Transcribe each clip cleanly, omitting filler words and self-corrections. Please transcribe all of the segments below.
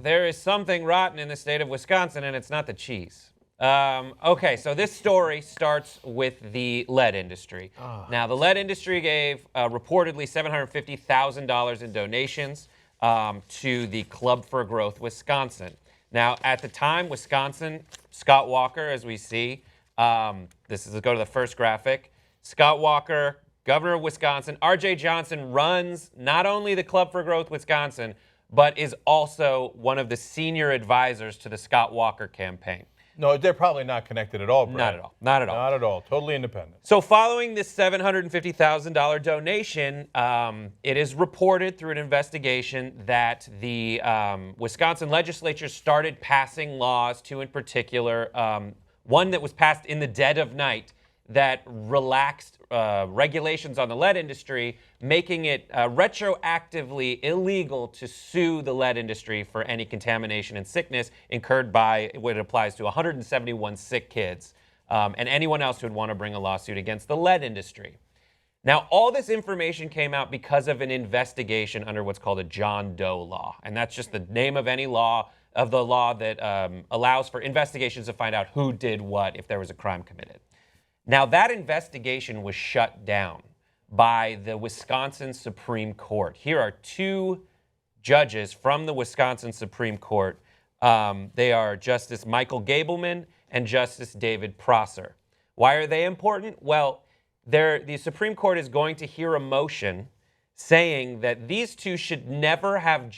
there is something rotten in the state of Wisconsin, and it's not the cheese. Okay, so this story starts with the lead industry. Now, the lead industry gave reportedly $750,000 in donations to the Club for Growth Wisconsin. Now, at the time, Wisconsin, Scott Walker, as we see, let's go to the first graphic. Scott Walker, governor of Wisconsin. R.J. Johnson runs not only the Club for Growth Wisconsin, but is also one of the senior advisors to the Scott Walker campaign. No, they're probably not connected at all, Brad. Not at all. Not at all. Not at all. Totally independent. So following this $750,000 donation, it is reported through an investigation that the Wisconsin legislature started passing laws to, in particular, one that was passed in the dead of night that relaxed regulations on the lead industry, making it retroactively illegal to sue the lead industry for any contamination and sickness incurred by what applies to 171 sick kids and anyone else who would want to bring a lawsuit against the lead industry. Now, all this information came out because of an investigation under what's called a John Doe law, and that's just the name of any law, of the law that allows for investigations to find out who did what if there was a crime committed. Now, that investigation was shut down by the Wisconsin Supreme Court. Here are two judges from the Wisconsin Supreme Court. They are Justice Michael Gableman and Justice David Prosser. Why are they important? Well, the Supreme Court is going to hear a motion saying that these two should never have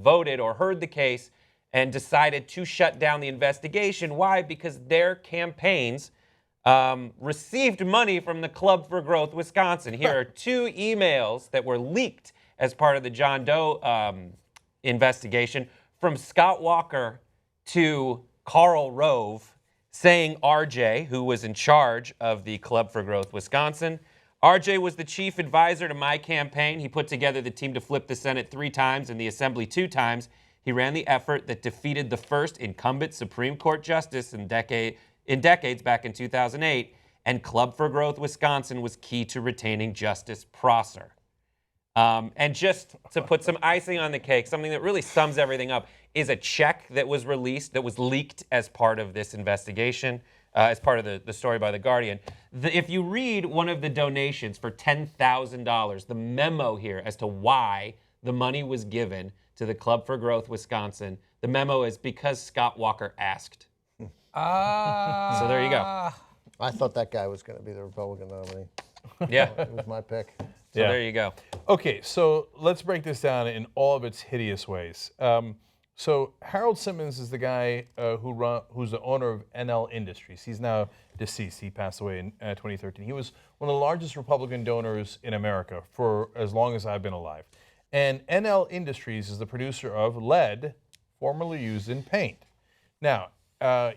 voted or heard the case and decided to shut down the investigation. Why? Because their campaigns received money from the Club for Growth Wisconsin. Here are two emails that were leaked as part of the John Doe investigation from Scott Walker to Karl Rove saying RJ, who was in charge of the Club for Growth Wisconsin, RJ was the chief advisor to my campaign. He put together the team to flip the Senate 3 times and the Assembly 2 times. He ran the effort that defeated the first incumbent Supreme Court justice in decades back in 2008, and Club for Growth Wisconsin was key to retaining Justice Prosser. And just to put some icing on the cake, something that really sums everything up is a check that was released, that was leaked as part of this investigation, as part of the story by The Guardian. If you read one of the donations for $10,000, the memo here as to why the money was given to the Club for Growth Wisconsin, the memo is because Scott Walker asked. So there you go. I thought that guy was going to be the Republican nominee. Yeah. It was my pick. So there you go. Okay, so let's break this down in all of its hideous ways. So Harold Simmons is the guy who's the owner of NL Industries. He's now deceased. He passed away in 2013. He was one of the largest Republican donors in America for as long as I've been alive. And NL Industries is the producer of lead, formerly used in paint. Now,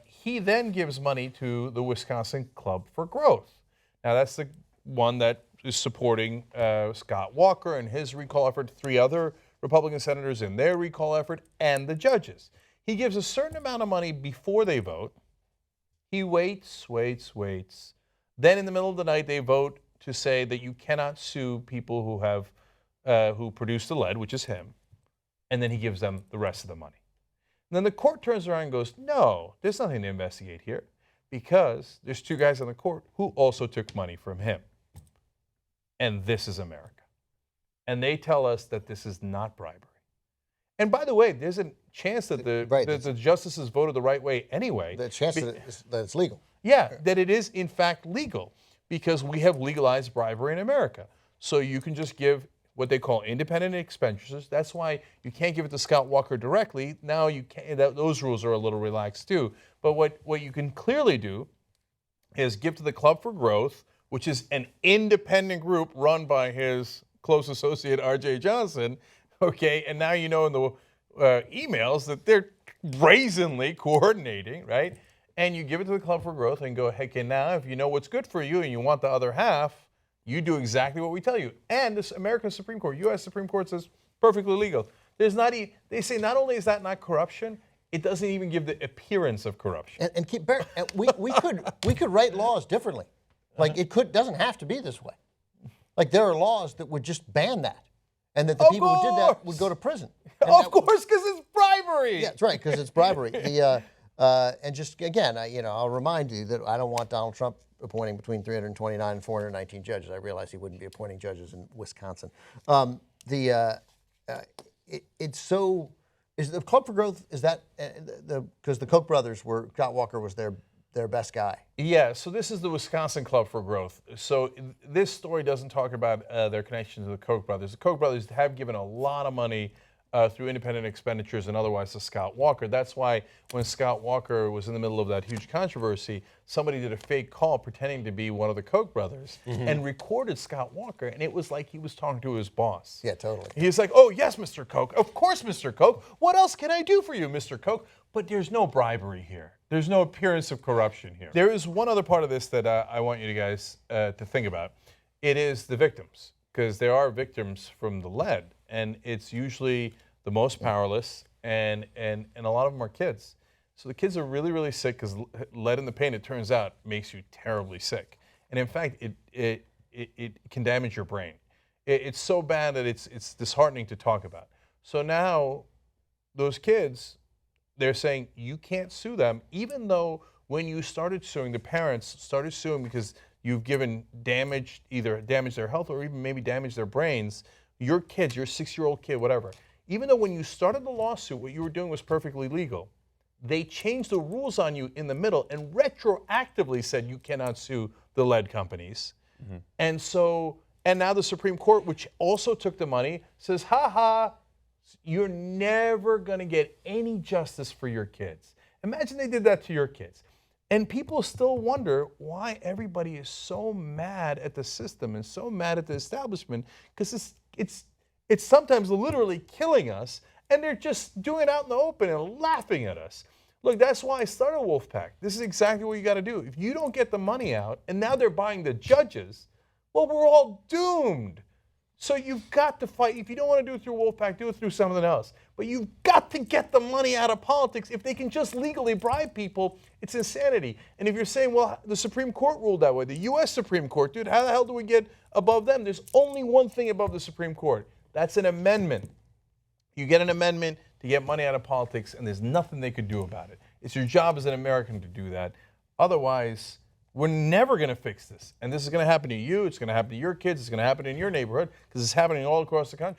he then gives money to the Wisconsin Club for Growth. Now, that's the one that is supporting Scott Walker and his recall effort, 3 other Republican senators in their recall effort, and the judges. He gives a certain amount of money before they vote. He waits. Then in the middle of the night, they vote to say that you cannot sue people who have who produced the lead, which is him, and then he gives them the rest of the money. And then the court turns around and goes, no, there's nothing to investigate here because there's 2 guys on the court who also took money from him. And this is America. And they tell us that this is not bribery. And by the way, there's a chance that the justices voted the right way anyway. The chance that it's legal. Yeah, that it is in fact legal because we have legalized bribery in America. So you can just give what they call independent expenditures. That's why you can't give it to Scott Walker directly. Now you can, those rules are a little relaxed too. But what you can clearly do is give to the Club for Growth, which is an independent group run by his close associate R.J. Johnson. Okay, and now you know in the emails that they're brazenly coordinating, right? And you give it to the Club for Growth and go, hey, okay, now if you know what's good for you and you want the other half, you do exactly what we tell you. And this American Supreme Court, U.S. Supreme Court says perfectly legal. There's not they say not only is that not corruption, it doesn't even give the appearance of corruption. And we could write laws differently. Like it doesn't have to be this way. Like there are laws that would just ban that. and that the Of people who did that would course. go to prison. And Of that- course, because it's bribery. Yeah, that's right, because it's bribery. And just again, I'll remind you that I don't want Donald Trump appointing between 329 and 419 judges. I realize he wouldn't be appointing judges in Wisconsin. It's so. Is the Club for Growth? Is that because the Koch brothers were Scott Walker was their best guy? Yeah, so this is the Wisconsin Club for Growth. So this story doesn't talk about their connection to the Koch brothers. The Koch brothers have given a lot of money through independent expenditures and otherwise to Scott Walker. That's why when Scott Walker was in the middle of that huge controversy, somebody did a fake call pretending to be one of the Koch brothers and recorded Scott Walker, and it was like he was talking to his boss. Yeah, totally. He's like, oh, yes, Mr. Koch. Of course, Mr. Koch. What else can I do for you, Mr. Koch? But there's no bribery here. There's no appearance of corruption here. There is one other part of this that I want you guys to think about. It is the victims, because there are victims from the lead, and it's usually the most powerless, and a lot of them are kids. So the kids are really, really sick because lead in the paint, it turns out, makes you terribly sick. And in fact, it can damage your brain. It's so bad that it's disheartening to talk about. So now those kids, they're saying you can't sue them, even though when you started suing, the parents started suing because you've given damage, either damaged their health or even maybe damaged their brains. Your kids, your 6-year-old kid, whatever. Even though when you started the lawsuit, what you were doing was perfectly legal, they changed the rules on you in the middle and retroactively said you cannot sue the lead companies. And now the Supreme Court, which also took the money, says, ha ha, you're never going to get any justice for your kids. Imagine they did that to your kids. And people still wonder why everybody is so mad at the system and so mad at the establishment, because it's sometimes literally killing us, and they're just doing it out in the open and laughing at us. Look, that's why I started Wolfpack. This is exactly what you got to do. If you don't get the money out, and now they're buying the judges, well, we're all doomed. So you've got to fight. If you don't want to do it through Wolfpack, do it through something else. But you've got to get the money out of politics. If they can just legally bribe people, it's insanity. And if you're saying, well, the Supreme Court ruled that way, the U.S. Supreme Court, dude, how the hell do we get above them? There's only one thing above the Supreme Court. That's an amendment. You get an amendment to get money out of politics, and there's nothing they could do about it. It's your job as an American to do that. Otherwise, we're never going to fix this. And this is going to happen to you. It's going to happen to your kids. It's going to happen in your neighborhood because it's happening all across the country.